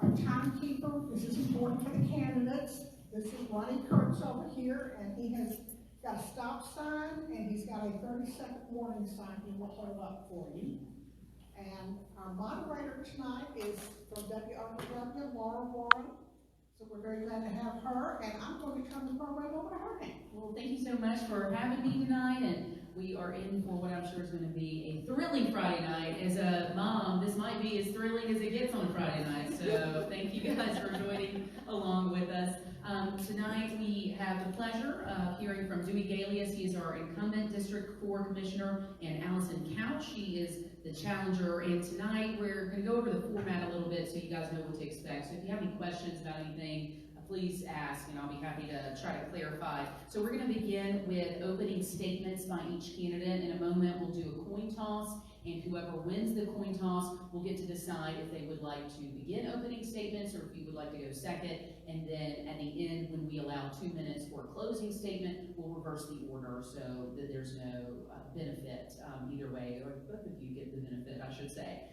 our timekeeper, this is important for the candidates. This is Ronnie Kurtz over here, and he has got a stop sign, and he's got a 30-second warning sign he will hold up for you. And our moderator tonight is from WRW, Laura Warren. So we're very glad to have her, and I'm going to turn the program over to her now. Well, thank you so much for having me tonight, and we are in for what I'm sure is going to be a thrilling Friday night. As a mom, this might be as thrilling as it gets on Friday night, so thank you guys for joining along with us. Tonight we have the pleasure of hearing from Dewey Galeas. He is our incumbent District 4 Commissioner, and Alison Couch. She is the challenger, and tonight we're going to go over the format a little bit so you guys know what to expect. So if you have any questions about anything, please ask, and I'll be happy to try to clarify. So we're going to begin with opening statements by each candidate. In a moment, we'll do a coin toss, and whoever wins the coin toss will get to decide if they would like to begin opening statements or if you would like to go second. And then at the end, when we allow 2 minutes for a closing statement, we'll reverse the order so that there's no benefit either way, or both of you get the benefit, I should say.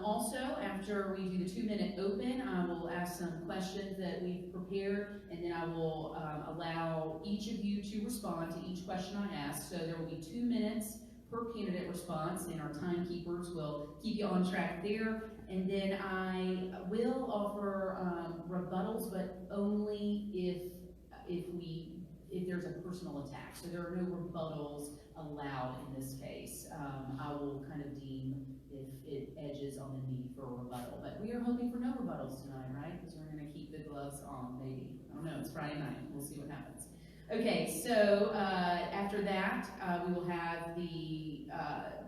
Also, after we do the 2-minute open, I will ask some questions that we've prepared, and then I will allow each of you to respond to each question I ask. So there will be 2 minutes per candidate response, and our timekeepers will keep you on track there. And then I will offer rebuttals, but only if there's a personal attack. So there are no rebuttals allowed in this case. I will kind of deem if it edges on the need for a rebuttal. But we are hoping for no rebuttals tonight, right? Because we're going to keep the gloves on, maybe. I don't know, it's Friday night. We'll see what happens. Okay, so after that, we will have the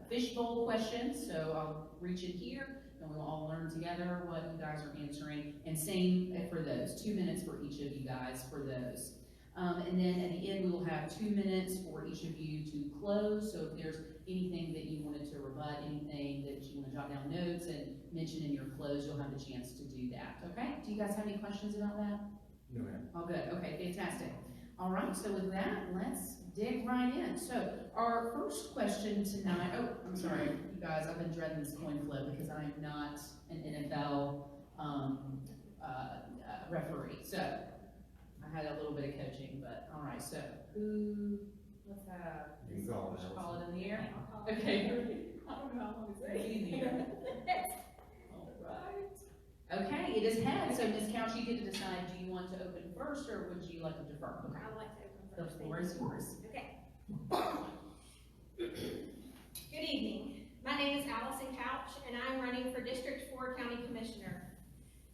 fishbowl questions. So I'll reach in here, and we'll all learn together what you guys are answering. And same for those, 2 minutes for each of you guys for those. And then at the end, we will have 2 minutes for each of you to close. So if there's anything that you wanted to rebut, anything that you want to jot down notes and mention in your close, you'll have the chance to do that. Okay? Do you guys have any questions about that? No, ma'am. All good. Okay, fantastic. All right, so with that, let's dig right in. So our first question tonight, oh, I'm sorry, you guys, I've been dreading this coin flip because I am not an NFL referee. So I had a little bit of coaching, but all right, so let's have, You can call it. call it in the air? Okay. I don't know how long it's going to be in the air. All right. Okay, it is head, so Ms. Couch, you get to decide, do you want to open first, or would you like to defer? Okay. I would like to open The first. floor is yours. Okay. Good evening. My name is Alison Couch, and I'm running for District 4 County Commissioner.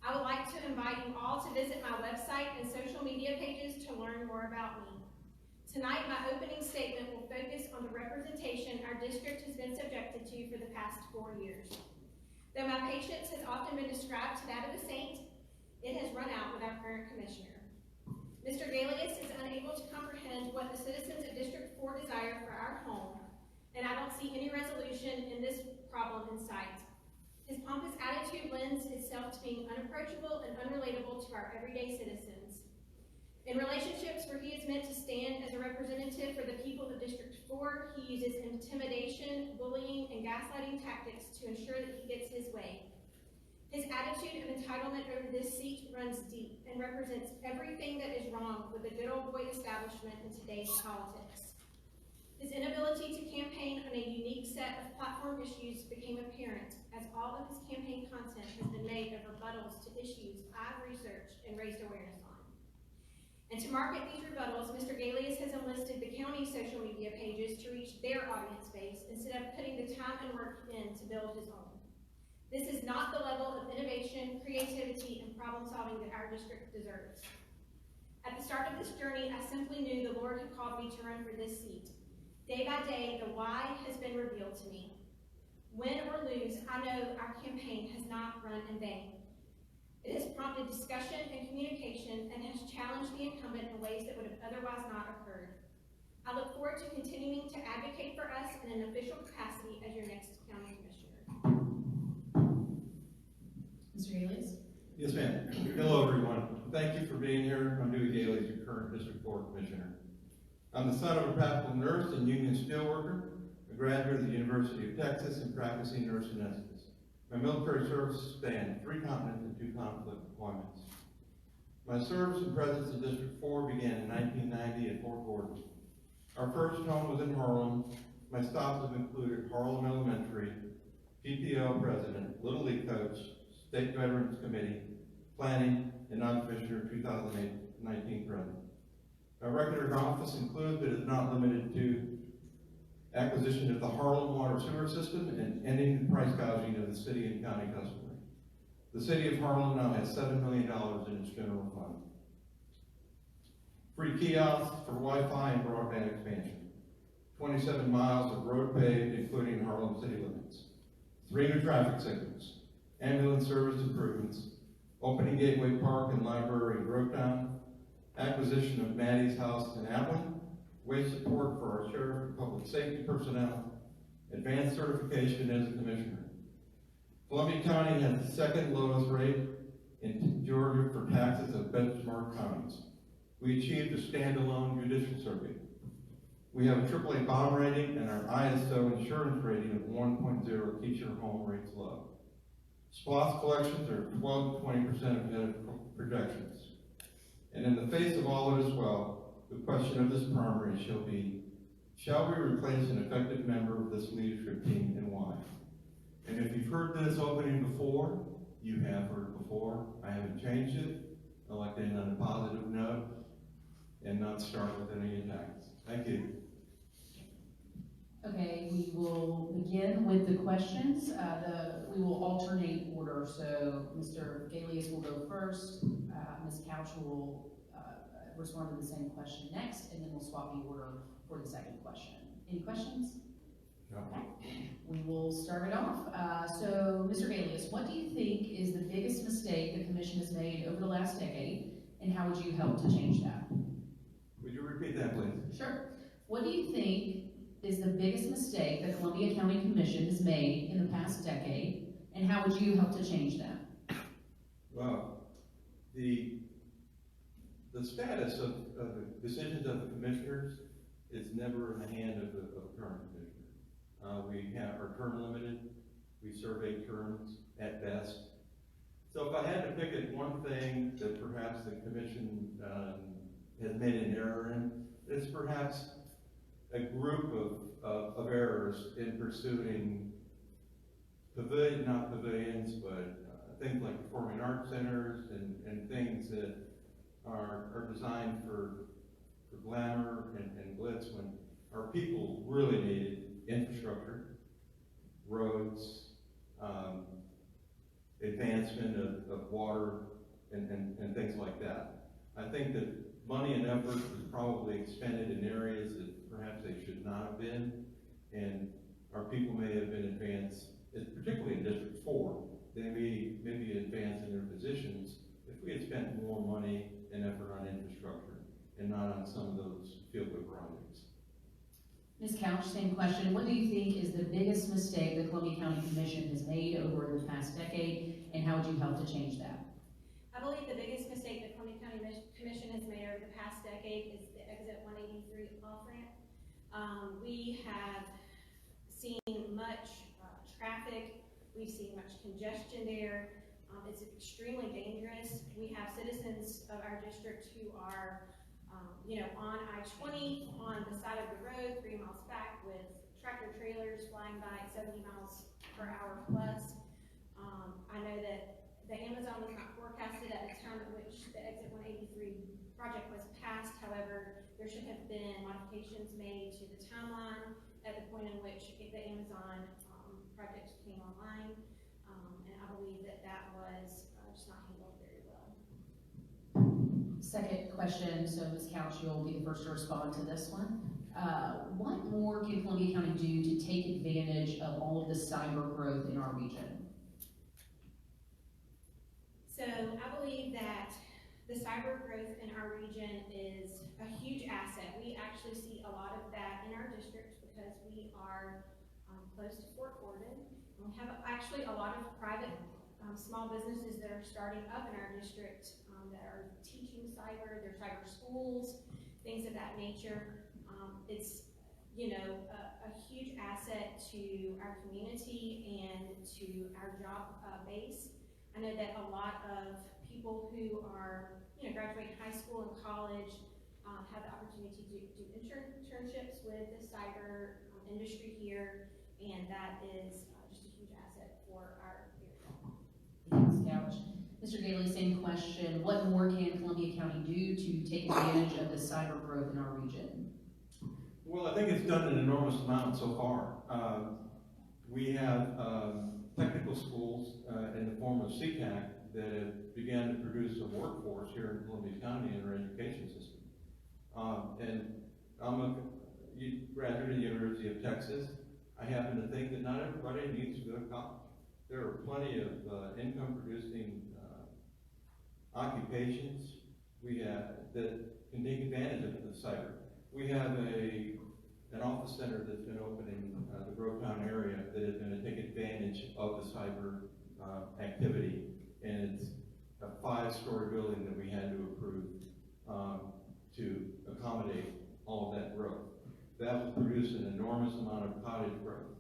I would like to invite you all to visit my website and social media pages to learn more about me. Tonight, my opening statement will focus on the representation our district has been subjected to for the past 4 years. Though my patience has often been described to that of a saint, it has run out with our current commissioner. Mr. Galeas is unable to comprehend what the citizens of District 4 desire for our home, and I don't see any resolution in this problem in sight. His pompous attitude lends itself to being unapproachable and unrelatable to our everyday citizens. In relationships where he is meant to stand as a representative for the people of District 4, he uses intimidation, bullying, and gaslighting tactics to ensure that he gets his way. His attitude of entitlement over this seat runs deep and represents everything that is wrong with the good old boy establishment in today's politics. His inability to campaign on a unique set of platform issues became apparent as all of his campaign content has been made of rebuttals to issues I've researched and raised awareness on. And to market these rebuttals, Mr. Galeas has enlisted the county social media pages to reach their audience base instead of putting the time and work in to build his own. This is not the level of innovation, creativity, and problem solving that our district deserves. At the start of this journey, I simply knew the Lord had called me to run for this seat. Day by day, the why has been revealed to me. Win or lose, I know our campaign has not run in vain. It has prompted discussion and communication and has challenged the incumbent in ways that would have otherwise not occurred. I look forward to continuing to advocate for us in an official capacity as your next county commissioner. Mr. Galeas? Yes, ma'am. Hello, everyone. Thank you for being here. I'm Dewey Galeas, your current District 4 Commissioner. I'm the son of a practical nurse and union steelworker, a graduate of the University of Texas, and practicing nurse anesthetist. My military service spanned 3 continents and 2 conflict deployments. My service and presence in District 4 began in 1990 at Fort Gordon. Our first home was in Harlem. My stops have included Harlem Elementary, PTO President, Little League Coach, State Veterans Committee, Planning, and Non-Commissioner 2019 President. My record in office includes, but is not limited to, acquisition of the Harlem water sewer system and ending the price gouging of the city and county customers. The city of Harlem now has $7 million in its general fund. Free kiosks for Wi-Fi and broadband expansion. 27 miles of road paved, including Harlem city limits. 3 new traffic signals. Ambulance service improvements. Opening Gateway Park and Library in Grovetown. Acquisition of Maddie's house in Abilene. Wage support for our sheriff and public safety personnel. Advanced certification as a commissioner. Columbia County has the 2nd lowest rate in Georgia for taxes of benchmark counties. We achieved a standalone judicial circuit. We have a AAA bond rating, and our ISO insurance rating of 1.0 keeps your home rates low. SPLOST collections are 12 to 20% ahead of projections. And in the face of all of this, well, the question of this primary shall be, shall we replace an effective member of this leadership team, and why? And if you've heard this opening before, you have heard it before. I haven't changed it. I'd like to end on a positive note and not start with any attacks. Thank you. Okay, we will begin with the questions. We will alternate order, so Mr. Galeas will go first, Ms. Couch will respond to the same question next, and then we'll swap the order for the second question. Any questions? No. Okay. We will start it off. So, Mr. Galeas, what do you think is the biggest mistake the commission has made over the last decade, and how would you help to change that? Would you repeat that, please? Sure. What do you think is the biggest mistake the Columbia County Commission has made in the past decade, and how would you help to change that? Well, the status of the decisions of the commissioners is never in the hand of the current commissioner. We are term limited. We serve 8 terms at best. So if I had to pick at one thing that perhaps the commission has made an error in, it's perhaps a group of errors in pursuing not pavilions, but things like performing arts centers and things that are designed for glamour and glitz, when our people really needed infrastructure, roads, advancement of water, and things like that. I think that money and effort was probably expended in areas that perhaps they should not have been, and our people may have been advanced, particularly in District 4, they may be advanced in their positions if we had spent more money and effort on infrastructure and not on some of those feel-good projects. Ms. Couch, same question. What do you think is the biggest mistake the Columbia County Commission has made over the past decade, and how would you help to change that? I believe the biggest mistake the Columbia County Commission has made over the past decade is the Exit 183 off-ramp. We have seen much traffic. We've seen much congestion there. It's extremely dangerous. We have citizens of our district who are on I-20 on the side of the road, 3 miles back, with tractor trailers flying by at 70 miles per hour plus. I know that the Amazon was not forecasted at the time at which the Exit 183 project was passed. However, there should have been modifications made to the timeline at the point in which the Amazon project came online. And I believe that was just not handled very well. Second question, so Ms. Couch, you'll be the first to respond to this one. What more can Columbia County do to take advantage of all of the cyber growth in our region? So I believe that the cyber growth in our region is a huge asset. We actually see a lot of that in our district because we are close to Fort Gordon. We have actually a lot of private small businesses that are starting up in our district that are teaching cyber, their cyber schools, things of that nature. It's a huge asset to our community and to our job base. I know that a lot of people who are, graduating high school and college have the opportunity to do internships with the cyber industry here, and that is just a huge asset for our area. Ms. Couch. Mr. Galeas, same question. What more can Columbia County do to take advantage of the cyber growth in our region? Well, I think it's done an enormous amount so far. We have technical schools in the form of CCAC that have begun to produce a workforce here in Columbia County in our education system. And I'm a graduate of the University of Texas. I happen to think that not everybody needs to go to college. There are plenty of income-producing occupations we have that can take advantage of the cyber. We have an office center that's been opening in the Grovetown area that is going to take advantage of the cyber activity, and it's a 5-story building that we had to approve to accommodate all of that growth. That will produce an enormous amount of cottage growth.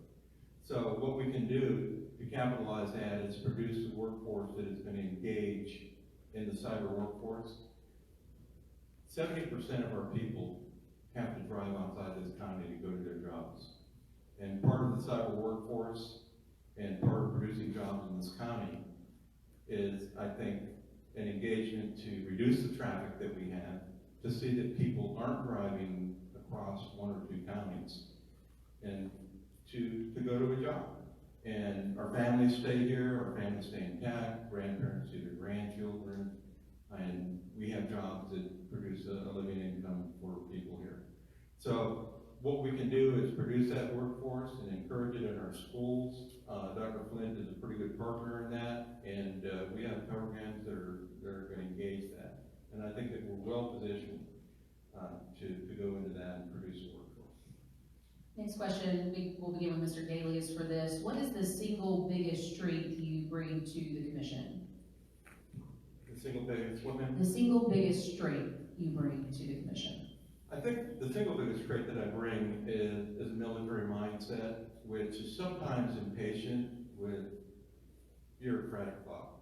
So what we can do to capitalize that is produce a workforce that is going to engage in the cyber workforce. 70% of our people have to drive outside this county to go to their jobs. And part of the cyber workforce and part of producing jobs in this county is, I think, an engagement to reduce the traffic that we have, to see that people aren't driving across 1 or 2 counties, and to go to a job. And our families stay here, our families stay intact, grandparents see their grandchildren, and we have jobs that produce a living income for people here. So what we can do is produce that workforce and encourage it in our schools. Dr. Flint is a pretty good partner in that, and we have programs that are going to engage that. And I think that we're well positioned to go into that and produce a workforce. Next question, we'll begin with Mr. Galeas for this. What is the single biggest strength you bring to the commission? The single biggest what, ma'am? The single biggest strength you bring to the commission. I think the single biggest trait that I bring is a military mindset, which is sometimes impatient with bureaucratic thought.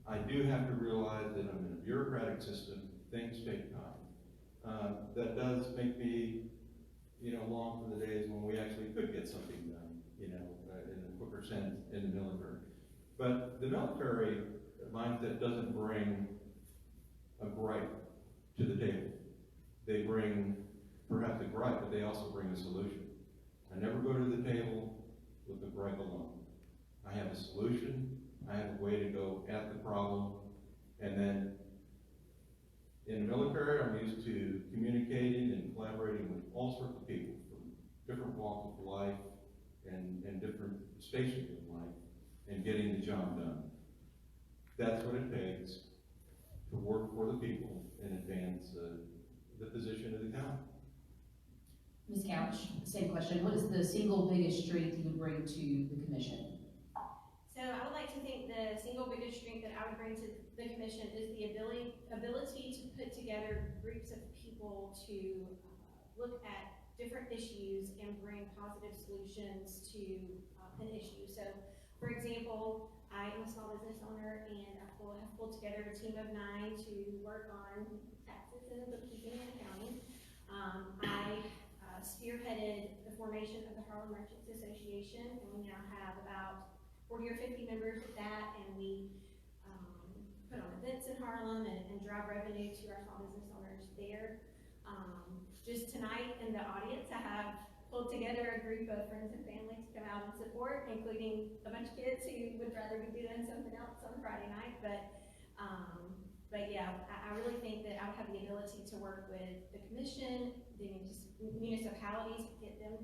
I do have to realize that I'm in a bureaucratic system, things take time. That does make me, long for the days when we actually could get something done, in a quicker sense in the military. But the military mindset doesn't bring a gripe to the table. They bring perhaps a gripe, but they also bring a solution. I never go to the table with a gripe alone. I have a solution, I have a way to go at the problem, and then in the military, I'm used to communicating and collaborating with all sorts of people from different walks of life and different stations of life, and getting the job done. That's what it takes to work for the people and advance the position of the county. Ms. Couch, same question. What is the single biggest strength you would bring to the commission? So I would like to think the single biggest strength that I would bring to the commission is the ability to put together groups of people to look at different issues and bring positive solutions to an issue. So, for example, I am a small business owner, and I have pulled together a team of 9 to work on taxes and bookkeeping in the county. I spearheaded the formation of the Harlem Merchants Association, and we now have about 40 or 50 members with that, and we put on events in Harlem and drive revenue to our small business owners there. Just tonight in the audience, I have pulled together a group of friends and family to come out and support, including a bunch of kids who would rather be doing something else on Friday night. But yeah, I really think that I would have the ability to work with the commission, the municipalities, get them,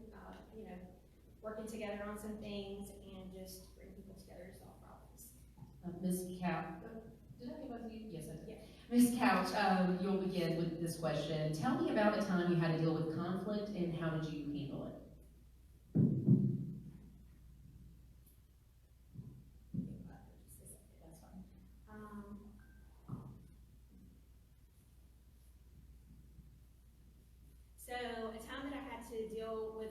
working together on some things, and just bring people together to solve problems. Ms. Couch, did I give both of you? Yes, I did. Yeah. Ms. Couch, you'll begin with this question. Tell me about a time you had to deal with conflict, and how did you handle it? That's fine. So a time that I had to deal with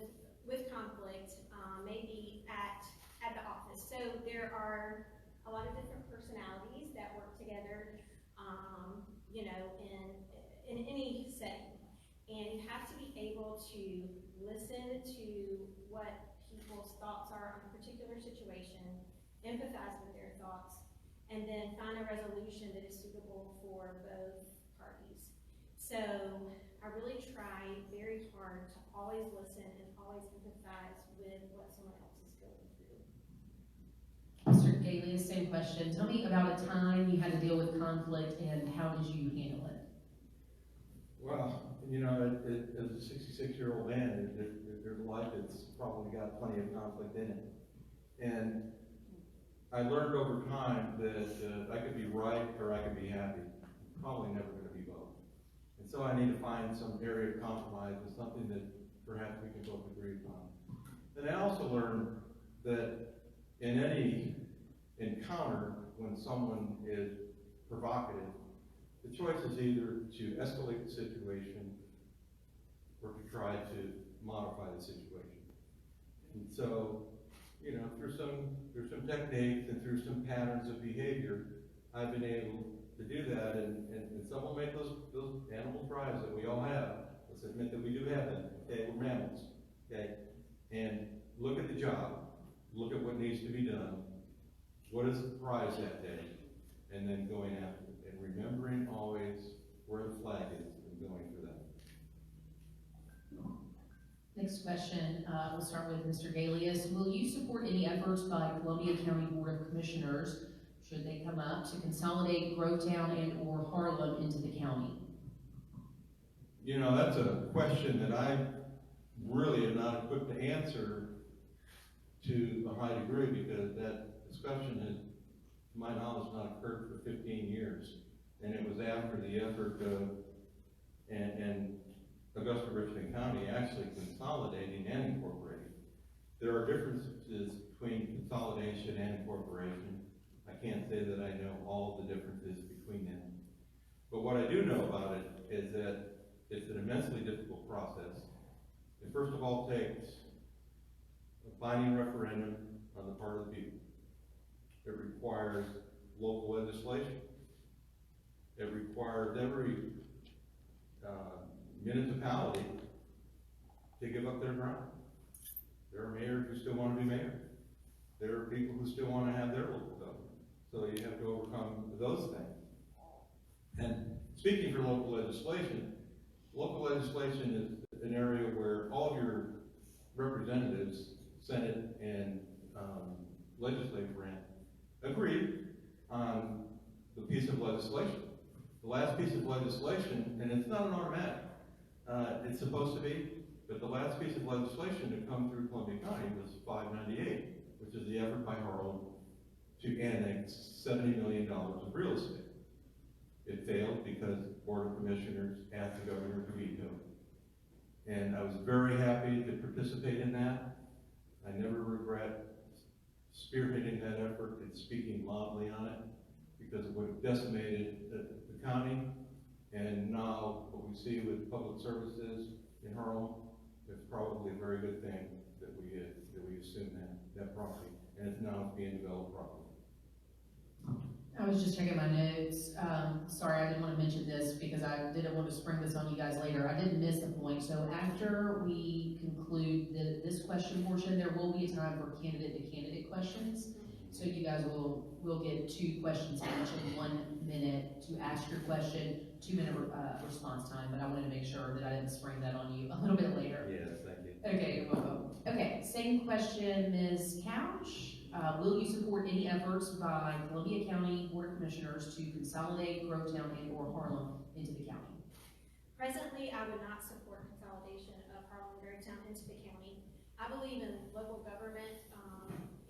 able to listen to what people's thoughts are on a particular situation, empathize with their thoughts, and then find a resolution that is suitable for both parties. So I really try very hard to always listen and always empathize with what someone else is going through. Mr. Galeas, same question. Tell me about a time you had to deal with conflict and how did you handle it? Well, you know, as a 66-year-old man, there's a life that's probably got plenty of conflict in it. And I learned over time that I could be right or I could be happy. Probably never going to be both. And so I need to find some area of compromise with something that perhaps we can both agree upon. And I also learned that in any encounter, when someone is provocative, the choice is either to escalate the situation or to try to modify the situation. And so, you know, through some techniques and through some patterns of behavior, I've been able to do that, and some will make those animal drives that we all have. Let's admit that we do have them. Okay, we're mammals. Okay, and look at the job, look at what needs to be done, what is the prize that day, and then going after it, and remembering always where the flag is and going for that. Next question, we'll start with Mr. Galeas. Will you support any efforts by Columbia County Board of Commissioners, should they come up, to consolidate Grovetown and or Harlem into the county? You know, that's a question that I really am not equipped to answer to a high degree, because that discussion has, to my knowledge, not occurred for 15 years. And it was after the effort of, and Augusta Richland County actually consolidating and incorporating. There are differences between consolidation and incorporation. I can't say that I know all the differences between them. But what I do know about it is that it's an immensely difficult process. It first of all takes a binding referendum on the part of the people. It requires local legislation. It requires every municipality to give up their ground. There are mayors who still want to be mayor. There are people who still want to have their local government. So you have to overcome those things. And speaking for local legislation is an area where all of your representatives, Senate and legislative branch, agreed on the piece of legislation. The last piece of legislation, and it's not an automatic, it's supposed to be, but the last piece of legislation to come through Columbia County was 598, which is the effort by Harlem to annex $70 million of real estate. It failed because the Board of Commissioners asked the governor to veto it. And I was very happy to participate in that. I never regret spearheading that effort and speaking loudly on it, because it would have decimated the county. And now what we see with public services in Harlem, it's probably a very good thing that we assume that property, and it's now being developed properly. I was just checking my notes. Sorry, I didn't want to mention this because I didn't want to spring this on you guys later. I didn't miss the point. So after we conclude this question portion, there will be a time for candidate-to-candidate questions. So you guys will get 2 questions each in 1 minute to ask your question, 2-minute response time. But I wanted to make sure that I didn't spring that on you a little bit later. Yes, thank you. Okay, you're welcome. Okay, same question, Ms. Couch. Will you support any efforts by Columbia County Board of Commissioners to consolidate Grovetown and or Harlem into the county? Presently, I would not support consolidation of Harlem and Grovetown into the county. I believe in local government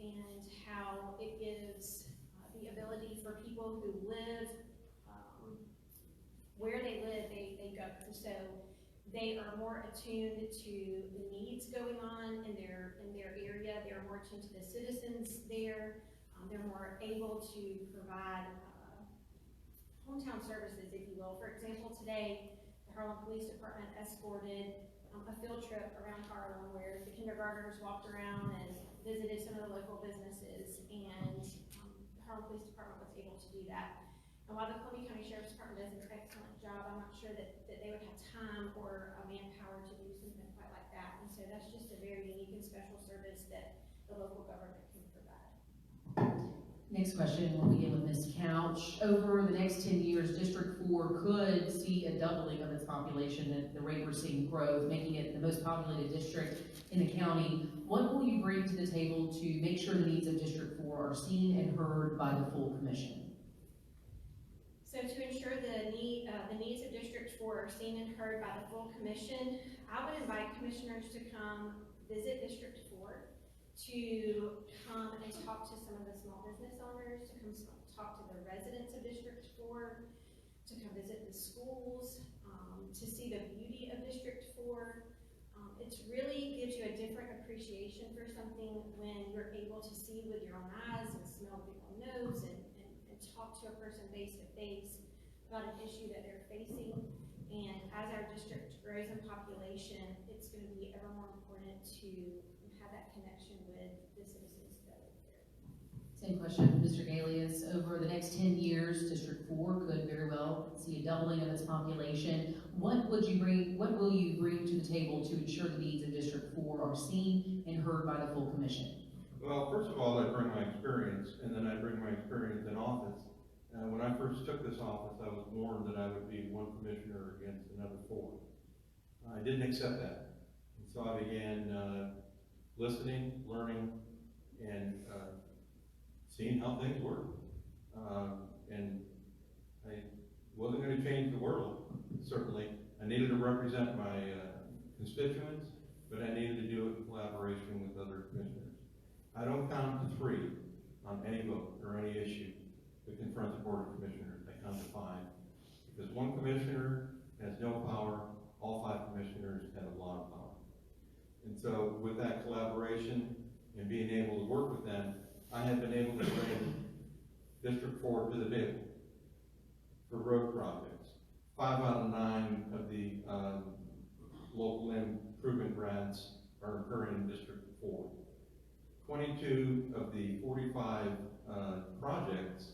and how it gives the ability for people who live where they live, they go. So they are more attuned to the needs going on in their area. They're more attuned to the citizens there. They're more able to provide hometown services, if you will. For example, today, the Harlem Police Department escorted a field trip around Harlem where the kindergartners walked around and visited some of the local businesses, and the Harlem Police Department was able to do that. And while the Columbia County Sheriff's Department does an excellent job, I'm not sure that they would have time or manpower to do something quite And so that's just a very unique and special service that the local government can provide. Next question, we'll begin with Ms. Couch. Over the next 10 years, District 4 could see a doubling of its population at the rate we're seeing growth, making it the most populated district in the county. What will you bring to the table to make sure the needs of District 4 are seen and heard by the full commission? So to ensure the needs of District 4 are seen and heard by the full commission, I would invite commissioners to come visit District 4, to come and talk to some of the small business owners, to come talk to the residents of District 4, to come visit the schools, to see the beauty of District 4. It really gives you a different appreciation for something when you're able to see with your own eyes and smell with your own nose and talk to a person face to face about an issue that they're facing. And as our district grows in population, it's going to be ever more important to have that connection with the citizens that live there. Same question, Mr. Galeas. Over the next 10 years, District 4 could very well see a doubling of its population. What will you bring to the table to ensure the needs of District 4 are seen and heard by the full commission? Well, first of all, I bring my experience, and then I bring my experience in office. When I first took this office, I was warned that I would be one commissioner against another 4. I didn't accept that. And so I began listening, learning, and seeing how things work. And I wasn't going to change the world, certainly. I needed to represent my constituents, but I needed to do it in collaboration with other commissioners. I don't count to 3 on any vote or any issue that confronts the Board of Commissioners. I count to 5. Because one commissioner has no power, all 5 commissioners have a lot of power. And so with that collaboration and being able to work with them, I have been able to bring District 4 to the table for road projects. 5 out of 9 of the local improvement grants are occurring in District 4. 22 of the 45 projects,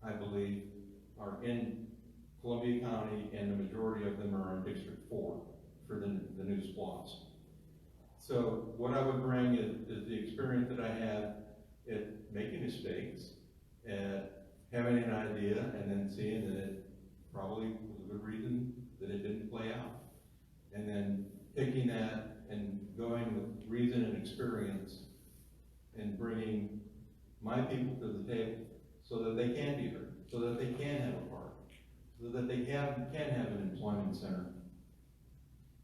I believe, are in Columbia County, and the majority of them are in District 4 for the new SPLOST. So what I would bring is the experience that I had at making mistakes, at having an idea, and then seeing that it probably was a good reason that it didn't play out. And then taking that and going with reason and experience and bringing my people to the table so that they can be heard, so that they can have a park, so that they can have an employment center,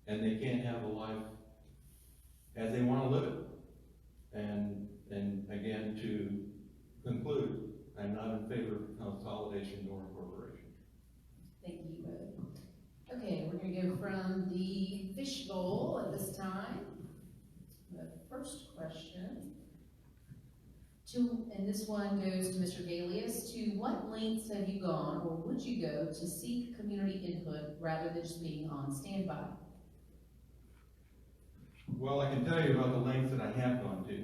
and they can have a life as they want to live it. And again, to conclude, I'm not in favor of consolidation nor incorporation. Thank you both. Okay, we're going to go from the fishbowl at this time. The first question, and this one goes to Mr. Galeas. To what lengths have you gone, or would you go, to seek community input rather than just being on standby? Well, I can tell you about the lengths that I have gone to.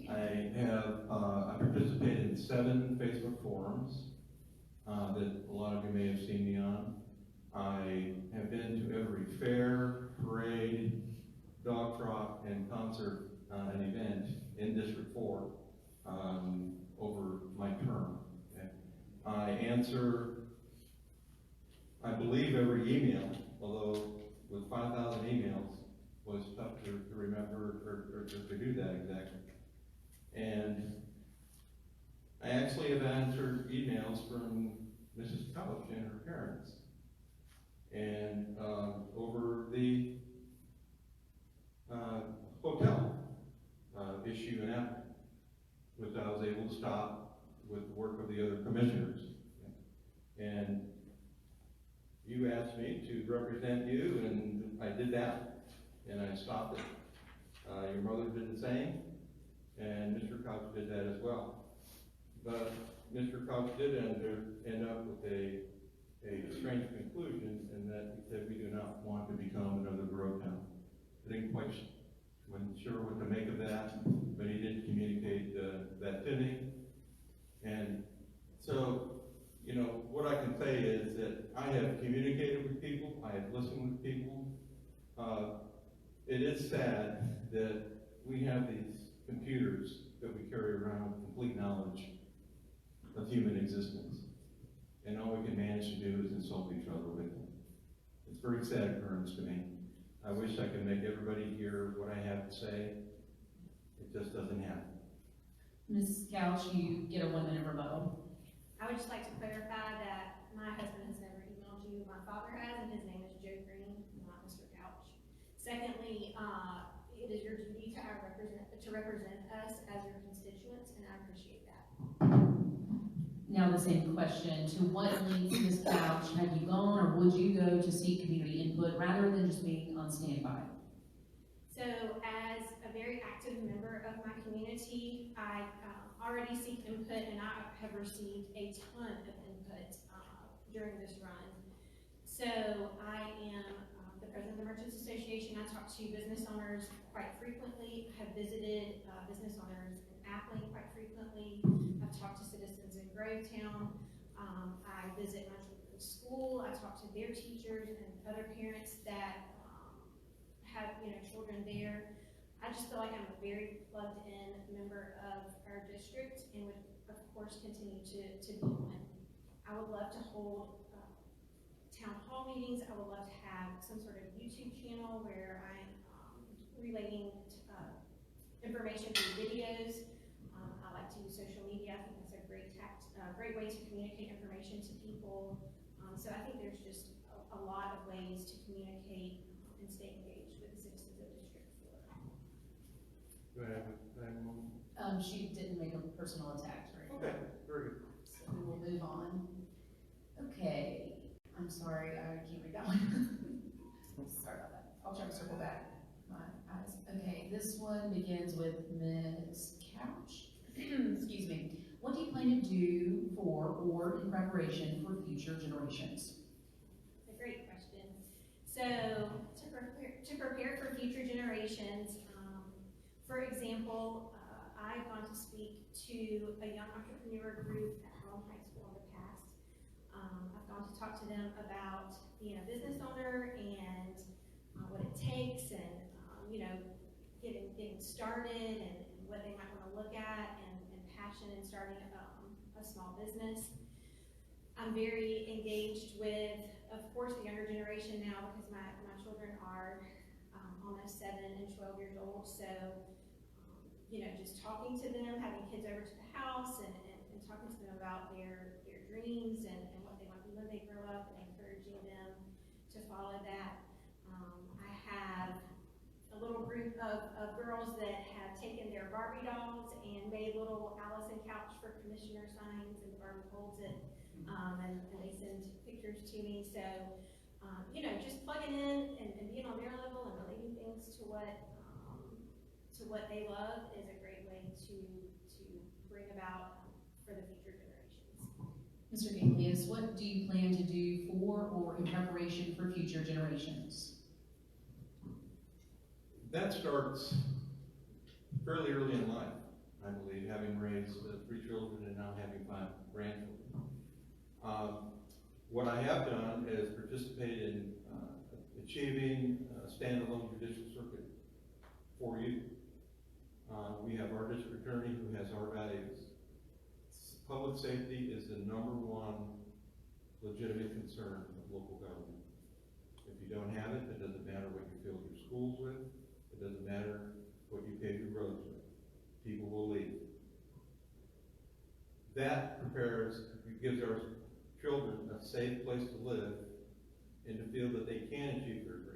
I participated in 7 Facebook forums that a lot of you may have seen me on. I have been to every fair, parade, dog trot, and concert and event in District 4 over my term. Okay? I answer, I believe, every email, although with 5,000 emails was tough to remember or to do that exactly. And I actually have answered emails from Mrs. Couch and her parents. And over the hotel issue in Apple, which I was able to stop with the work of the other commissioners. And you asked me to represent you, and I did that, and I stopped it. Your mother did the same, and Mr. Couch did that as well. But Mr. Couch did end up with a strange conclusion, in that he said we do not want to become another grow town. I wasn't sure what to make of that, but he did communicate that to me. And so, you know, what I can say is that I have communicated with people, I have listened with people. it is sad that we have these computers that we carry around with complete knowledge of human existence. And all we can manage to do is insult each other with them. It's very sad occurrence to me. I wish I could make everybody hear what I have to say. It just doesn't happen. Ms. Couch, you get a 1-minute rebuttal. I would just like to clarify that my husband has never emailed you. My father has, and his name is Joe Green, not Mr. Couch. Secondly, it is your duty to represent us as your constituents, and I appreciate that. Now the same question, to what lengths, Ms. Couch, have you gone or would you go to seek community input rather than just being on standby? So as a very active member of my community, I already seek input, and I have received a ton of input during this run. So I am the president of the Merchants Association. I talk to business owners quite frequently, have visited business owners in Appling quite frequently. I've talked to citizens in Grovetown. I visit my children's school. I talk to their teachers and other parents that have children there. I just feel like I'm a very plugged in member of our district and would of course continue to be one. I would love to hold town hall meetings. I would love to have some sort of YouTube channel where I'm relating information through videos. I like to use social media. I think that's a great way to communicate information to people. So I think there's just a lot of ways to communicate and stay engaged with the citizens of District 4. Do I have a moment? She didn't make a personal attack or anything. Okay, very good. So we will move on. Okay, I'm sorry, I can't read that one. Sorry about that. I'll try to circle back my eyes. Okay, this one begins with Ms. Couch. Excuse me. What do you plan to do for or in preparation for future generations? It's a great question. So to prepare for future generations, for example, I've gone to speak to a young entrepreneur group at Harlem High School in the past. I've gone to talk to them about being a business owner and what it takes, and getting started, and what they might want to look at, and passion in starting a small business. I'm very engaged with, of course, the younger generation now, because my children are almost 7 and 12 years old. So, just talking to them, having kids over to the house, and talking to them about their dreams and what they want to be when they grow up, and encouraging them to follow that. I have a little group of girls that have taken their Barbie dolls and made little Alison Couch for Commissioner signs, and the Barbie holds it, and they send pictures to me. So, just plugging in and being on their level and relating things to what they love is a great way to bring about for the future generations. Mr. Galeas, what do you plan to do for or in preparation for future generations? That starts fairly early in life, I believe, having raised 3 children and now having 5 grandchildren. What I have done is participate in achieving a standalone judicial circuit for you. We have our district attorney who has our values. Public safety is the #1 legitimate concern of local government. If you don't have it, it doesn't matter what you fill your schools with. It doesn't matter what you pave your roads with. People will leave. That gives our children a safe place to live and to feel that they can achieve their dreams.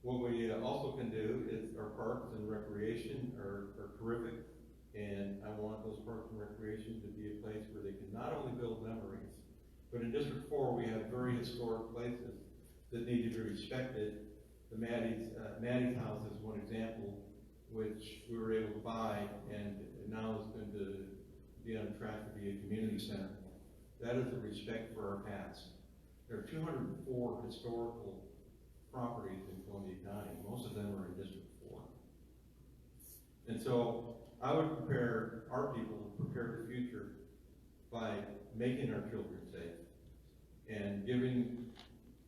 What we also can do is our parks and recreation are terrific, and I want those parks and recreation to be a place where they can not only build memories, but in District 4 we have very historic places that need to be respected. The Maddie's house is one example, which we were able to buy, and now is going to be on track to be a community center. That is a respect for our past. There are 204 historical properties in Columbia County. Most of them are in District 4. And so I would prepare our people to prepare the future by making our children safe and giving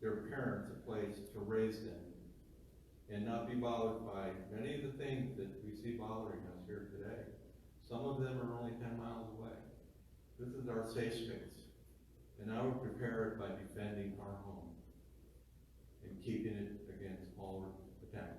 their parents a place to raise them and not be bothered by many of the things that we see bothering us here today. Some of them are only 10 miles away. This is our safe space, and I would prepare it by defending our home and keeping it against all attackers.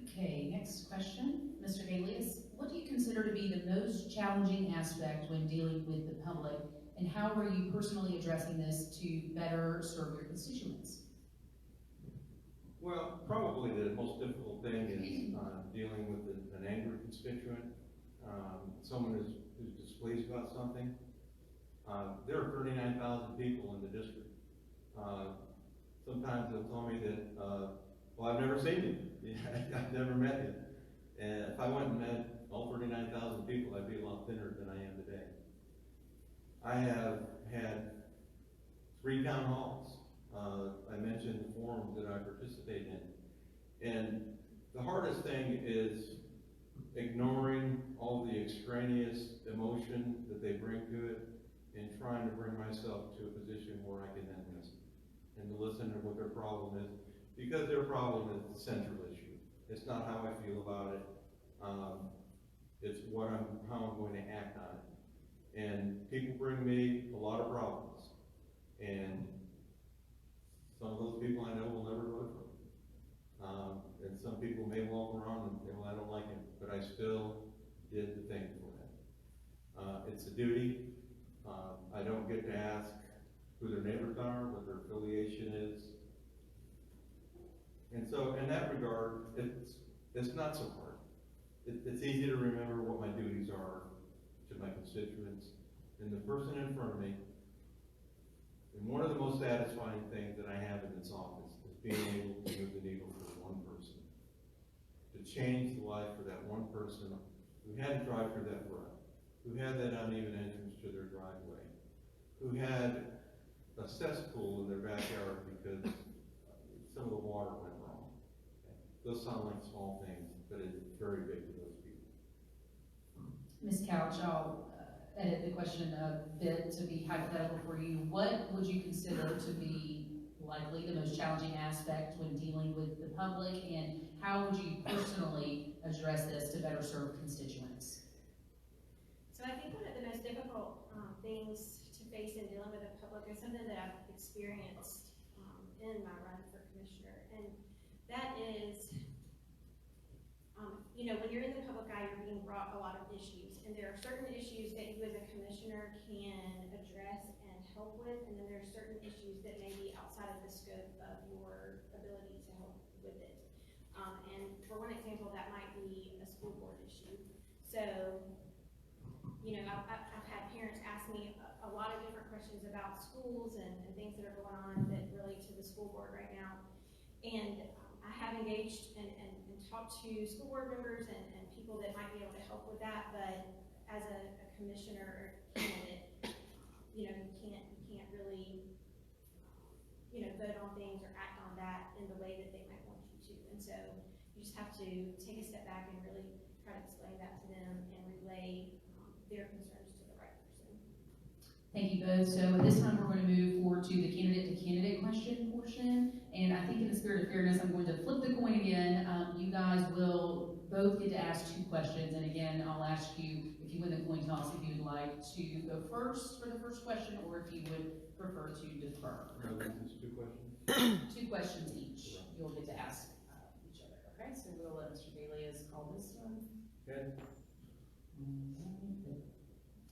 Okay, next question, Mr. Galeas. What do you consider to be the most challenging aspect when dealing with the public, and how are you personally addressing this to better serve your constituents? Well, probably the most difficult thing is dealing with an angry constituent, someone who's displeased about something. There are 39,000 people in the district. Sometimes they'll tell me that, well, I've never seen you. I've never met you. And if I went and met all 39,000 people, I'd be a lot thinner than I am today. I have had 3 town halls. I mentioned the forums that I participate in. And the hardest thing is ignoring all the extraneous emotion that they bring to it and trying to bring myself to a position where I can then listen. And to listen to what their problem is, because their problem is the central issue. It's not how I feel about it. It's how I'm going to act on it. And people bring me a lot of problems. And some of those people I know will never vote for me. And some people may walk around and say, well, I don't like him, but I still did the thing for them. It's a duty. I don't get to ask who their neighbors are, what their affiliation is. And so in that regard, it's not so hard. It's easy to remember what my duties are to my constituents and the person in front of me. And one of the most satisfying things that I have in this office is being able to move the needle for one person. To change the life for that one person who had to drive through that rut, who had that uneven entrance to their driveway, who had a cesspool in their backyard because some of the water went wrong. Those sound like small things, but it's very big to those people. Ms. Couch, I'll edit the question a bit to be hypothetical for you. What would you consider to be likely the most challenging aspect when dealing with the public, and how would you personally address this to better serve constituents? So I think one of the most difficult things to face in dealing with the public is something that I've experienced in my run for commissioner, and that is, when you're in the public eye, you're being brought a lot of issues, and there are certain issues that you as a commissioner can address and help with, and then there are certain issues that may be outside of the scope of your ability to help with it. And for one example, that might be a school board issue. So, I've had parents ask me a lot of different questions about schools and things that are going on that relate to the school board right now. And I have engaged and talked to school board members and people that might be able to help with that, but as a commissioner or candidate, you can't really, vote on things or act on that in the way that they might want you to. And so you just have to take a step back and really try to explain that to them and relay their concerns to the right person. Thank you both. So at this time, we're going to move forward to the candidate question portion. And I think in the spirit of fairness, I'm going to flip the coin again. You guys will both get to ask 2 questions. And again, I'll ask you, if you win the coin toss, if you'd like to go first for the first question, or if you would prefer to defer. No, this is 2 questions. 2 questions each. You'll get to ask each other. Okay, so we'll let Mr. Galeas call this one. Okay.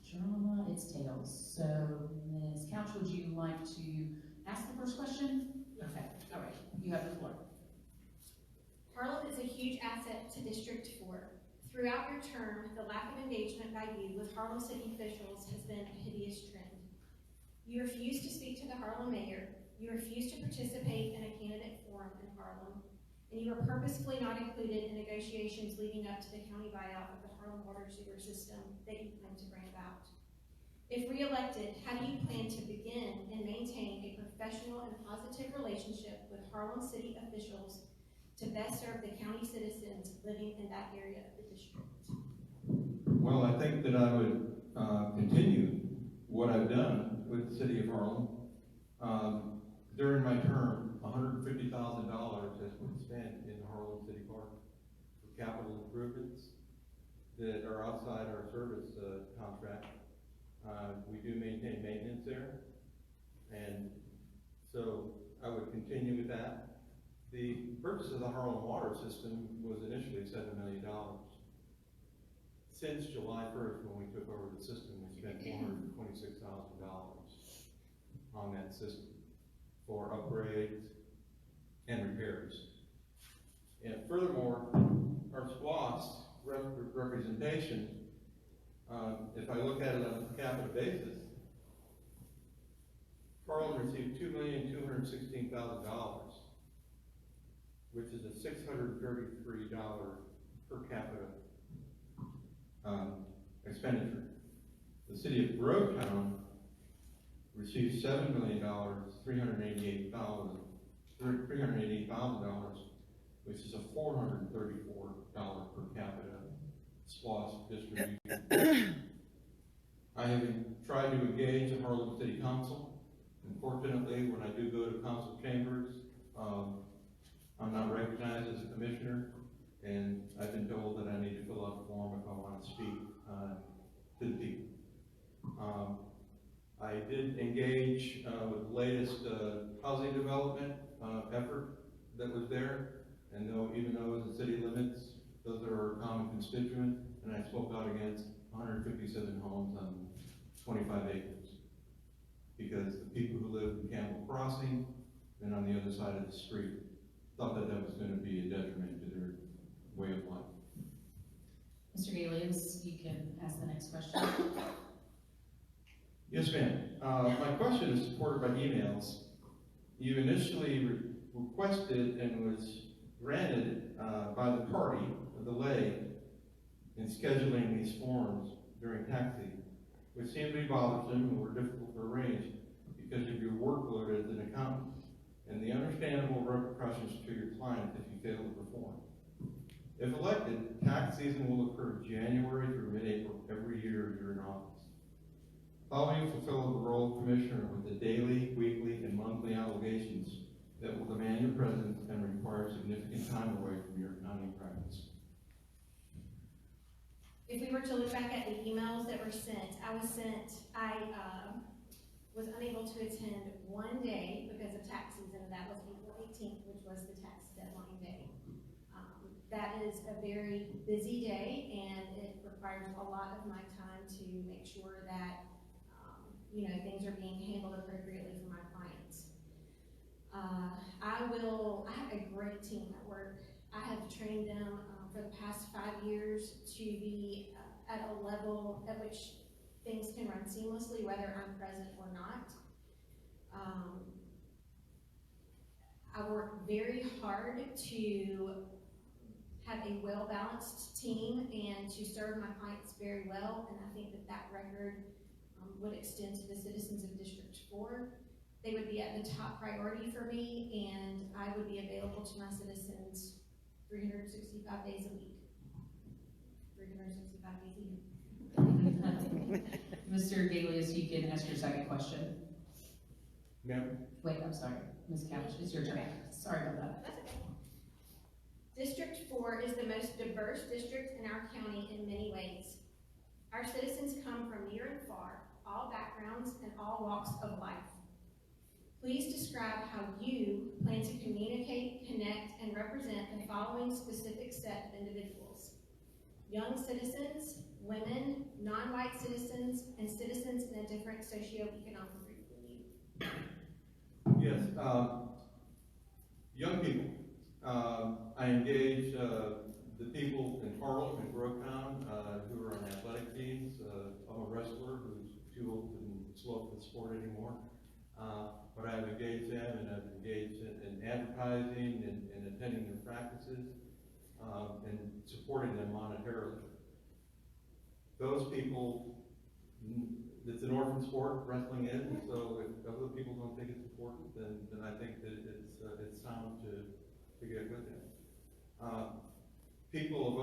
Journal, it's tails. So, Ms. Couch, would you like to ask the first question? Okay, all right, you have the floor. Harlem is a huge asset to District 4. Throughout your term, the lack of engagement by you with Harlem City officials has been a hideous trend. You refuse to speak to the Harlem mayor, you refuse to participate in a candidate forum in Harlem, and you are purposefully not included in negotiations leading up to the county buyout of the Harlem water sewer system that you plan to bring about. If re-elected, how do you plan to begin and maintain a professional and positive relationship with Harlem City officials to best serve the county citizens living in that area of the district? Well, I think that I would continue what I've done with the city of Harlem. During my term, $150,000 has been spent in Harlem City Park for capital improvements that are outside our service contract. We do maintain maintenance there, and so I would continue with that. The purchase of the Harlem water system was initially $7 million. Since July 1st, when we took over the system, we spent $426,000 on that system for upgrades and repairs. And furthermore, our SPLOST representation, if I look at it on a per capita basis, Harlem received $2,216,000, which is a $633 per capita expenditure. The city of Grovetown received $7,388,000, which is a $434 per capita SPLOST distribution. I have tried to engage the Harlem City Council. Unfortunately, when I do go to council chambers, I'm not recognized as a commissioner, and I've been told that I need to fill out a form if I want to speak to the people. I did engage with the latest housing development effort that was there, and even though it was in city limits, those are our common constituent, and I spoke out against 157 homes on 25 acres. Because the people who live in Campbell Crossing and on the other side of the street thought that that was going to be a detriment to their way of life. Mr. Galeas, you can ask the next question. Yes, ma'am. My question is supported by emails. You initially requested and was granted by the party a delay in scheduling these forms during tax season, which seemed to be bothersome and were difficult to arrange because of your workload as an accountant and the understandable repercussions to your client if you fail to perform. If elected, tax season will occur January through mid-April every year you're in office. Following you fulfill the role of commissioner with the daily, weekly, and monthly obligations that will demand your presence and require significant time away from your accounting practice. If we were to look back at the emails that were sent, I was unable to attend one day because of tax season, and that was April 18th, which was the tax deadline day. That is a very busy day, and it requires a lot of my time to make sure that things are being handled appropriately for my clients. I have a great team at work. I have trained them for the past 5 years to be at a level at which things can run seamlessly, whether I'm present or not. I work very hard to have a well-balanced team and to serve my clients very well, and I think that record would extend to the citizens of District 4. They would be at the top priority for me, and I would be available to my citizens 365 days a week. 365 days a year. Mr. Galeas, you can ask your second question. Ma'am? Wait, I'm sorry. Ms. Couch, it's your turn. Sorry about that. That's okay. District 4 is the most diverse district in our county in many ways. Our citizens come from near and far, all backgrounds and all walks of life. Please describe how you plan to communicate, connect, and represent the following specific set of individuals: young citizens, women, non-white citizens, and citizens in a different socioeconomic group than you. Yes, young people. I engage the people in Harlem and Grovetown who are on athletic teams. I'm a wrestler who's too old and slow for the sport anymore. But I've engaged them, and I've engaged in advertising and attending their practices and supporting them monetarily. Those people, it's an orphan sport, wrestling is, and so if other people don't think it's important, then I think that it's time to get with them. People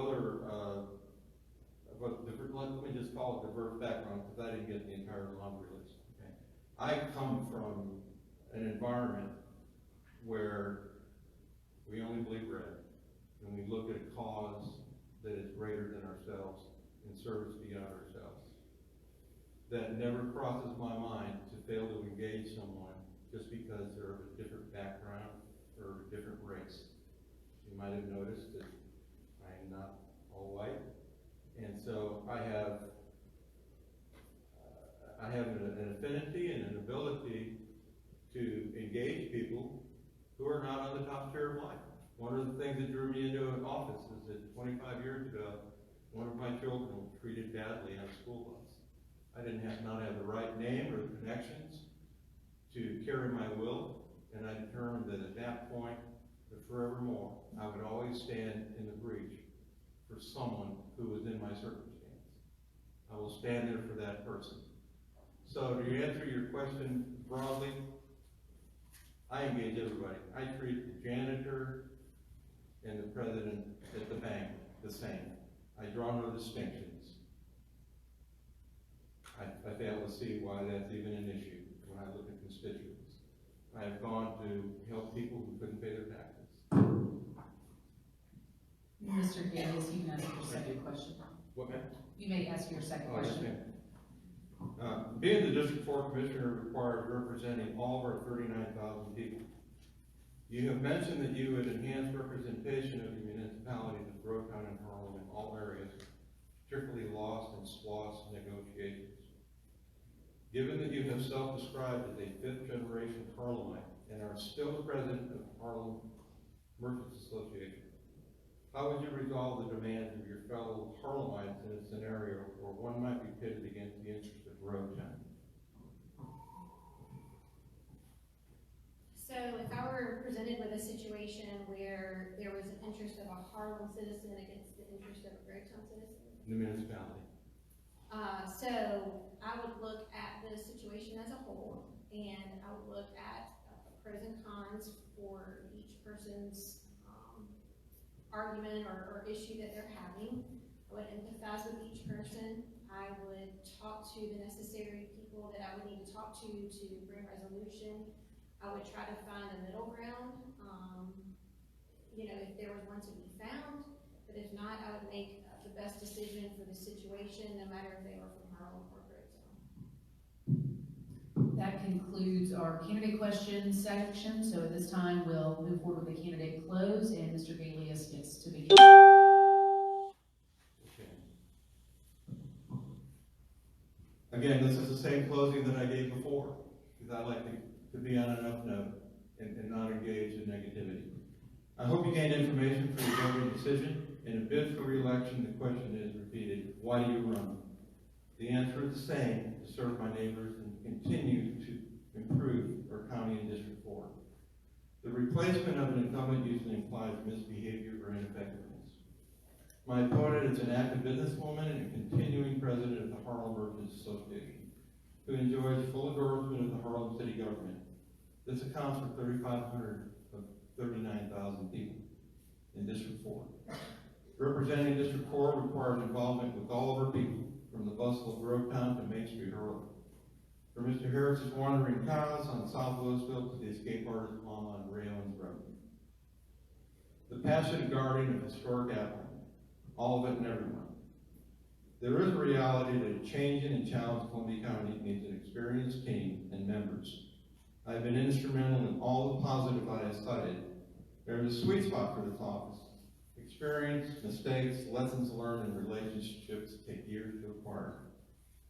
of different, let me just call it diverse background, because I didn't get the entire laundry list. Okay? I come from an environment where we only bleed red, and we look at a cause that is greater than ourselves and service beyond ourselves. That never crosses my mind to fail to engage someone just because they're of a different background or a different race. You might have noticed that I am not all white, and so I have an affinity and an ability to engage people who are not on the top tier of life. One of the things that drew me into an office is that 25 years ago, one of my children was treated badly on a school bus. I did not have the right name or the connections to carry my will, and I determined that at that point, but forevermore, I would always stand in the breach for someone who was in my circumstance. I will stand there for that person. So to answer your question broadly, I engage everybody. I treat the janitor and the president at the bank the same. I draw no distinctions. I fail to see why that's even an issue when I look at constituents. I have gone to help people who couldn't pay their taxes. Mr. Galeas, you can ask your second question. What, ma'am? You may ask your second Oh, yes, question. ma'am. Being the District 4 Commissioner requires representing all of our 39,000 people. You have mentioned that you would enhance representation of the municipalities of Grovetown and Harlem in all areas, particularly lost and SPLOST negotiations. Given that you have self-described as a fifth-generation Harlemite and are still the president of the Harlem Merchants Association, how would you resolve the demands of your fellow Harlemites in a scenario where one might be pitted against the interest of Grovetown? So if I were presented with a situation where there was an interest of a Harlem citizen against the interest of a Grovetown citizen? The municipality. So I would look at the situation as a whole, and I would look at pros and cons for each person's argument or issue that they're having. I would empathize with each person. I would talk to the necessary people that I would need to talk to bring resolution. I would try to find a middle ground, if there was one to be found. But if not, I would make the best decision for the situation, no matter if they were from Harlem or Grovetown. That concludes our candidate questions section. So at this time, we'll move forward with the candidate close, and Mr. Galeas gets to begin. Okay. Again, this is the same closing that I gave before, because I like to be on enough note and not engage in negativity. I hope you gained information for your voting decision. In a bid for re-election, the question is repeated: why do you run? The answer is the same: to serve my neighbors and continue to improve our county and District 4. The replacement of an incumbent usually implies misbehavior or ineffectiveness. My opponent is an active businesswoman and a continuing president of the Harlem Merchants Association, who enjoys full endorsement of the Harlem City government. This accounts for 3,500 of 39,000 people in District 4. Representing District 4 requires involvement with all of our people, from the bustle of Grovetown to Main Street Harlem. From Mr. Harris's wandering cows on South Louisville to the escape artist mama on Ray Owens Road. The passionate guardian of historic Appleton, all of it and everyone. There is a reality that a change and challenge Columbia County needs an experienced team and members. I have been instrumental in all the positive I have cited. There is a sweet spot for this office. Experience, mistakes, lessons learned, and relationships take years to acquire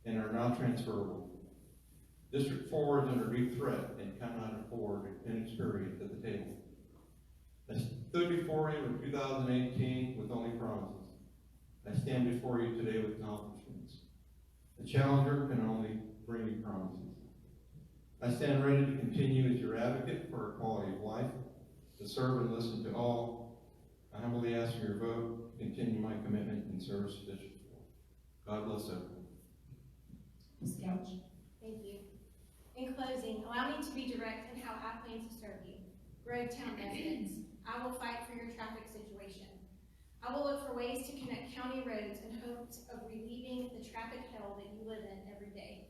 and are not transferable. District 4 is under deep threat and cannot afford inexperience at the table. I stood before you in 2018 with only promises. I stand before you today with accomplishments. A challenger can only bring you promises. I stand ready to continue as your advocate for our quality of life, to serve and listen to all. I humbly ask for your vote to continue my commitment and service to District 4. God bless everyone. Ms. Couch. Thank you. In closing, allow me to be direct in how I plan to serve you. Grovetown residents, I will fight for your traffic situation. I will look for ways to connect county roads in hopes of relieving the traffic hell that you live in every day.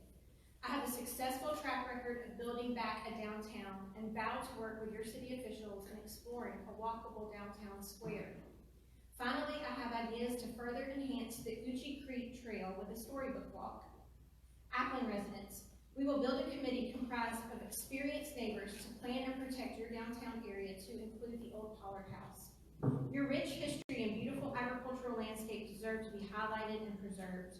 I have a successful track record of building back a downtown and vow to work with your city officials in exploring a walkable downtown square. Finally, I have ideas to further enhance the Uchi Creek Trail with a storybook walk. Appling residents, we will build a committee comprised of experienced neighbors to plan and protect your downtown area to include the old Pollard House. Your rich history and beautiful agricultural landscape deserve to be highlighted and preserved.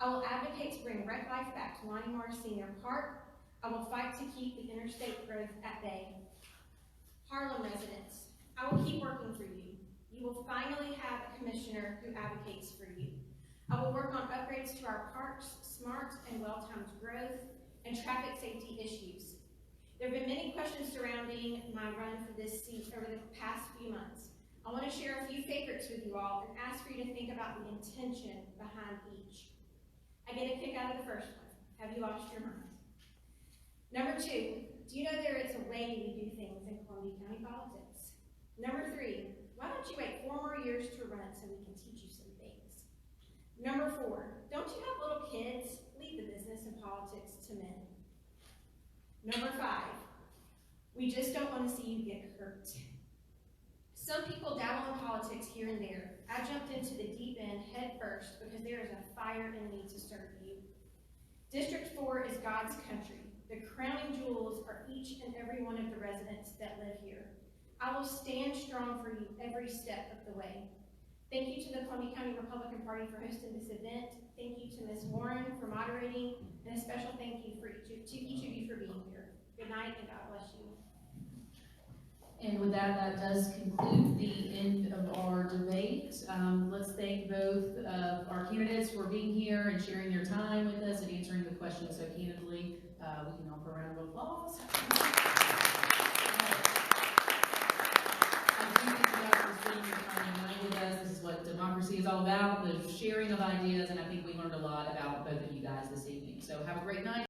I will advocate to bring rec life back to Lonnie Morris Senior Park. I will fight to keep the interstate growth at bay. Harlem residents, I will keep working for you. You will finally have a commissioner who advocates for you. I will work on upgrades to our parks, smart and well-timed growth, and traffic safety issues. There have been many questions surrounding my run for this seat over the past few months. I want to share a few favorites with you all and ask for you to think about the intention behind each. I get a kick out of the first one. Have you lost your mind? Number 2, do you know there is a way we do things in Columbia County politics? Number 3, why don't you wait 4 more years to run so we can teach you some things? Number 4, don't you have little kids? Leave the business and politics to men. Number 5, we just don't want to see you get hurt. Some people dabble in politics here and there. I jumped into the deep end head first because there is a fire in me to serve you. District 4 is God's country. The crowning jewels are each and every one of the residents that live here. I will stand strong for you every step of the way. Thank you to the Columbia County Republican Party for hosting this event. Thank you to Ms. Warren for moderating, and a special thank you to each of you for being here. Good night, and God bless you. And with that, that does conclude the end of our debate. Let's thank both of our candidates for being here and sharing their time with us and answering the questions so candidly. We can offer a round of applause. I do thank you guys for spending your time tonight with us. This is what democracy is all about, the sharing of ideas, and I think we learned a lot about both of you guys this evening. So have a great night.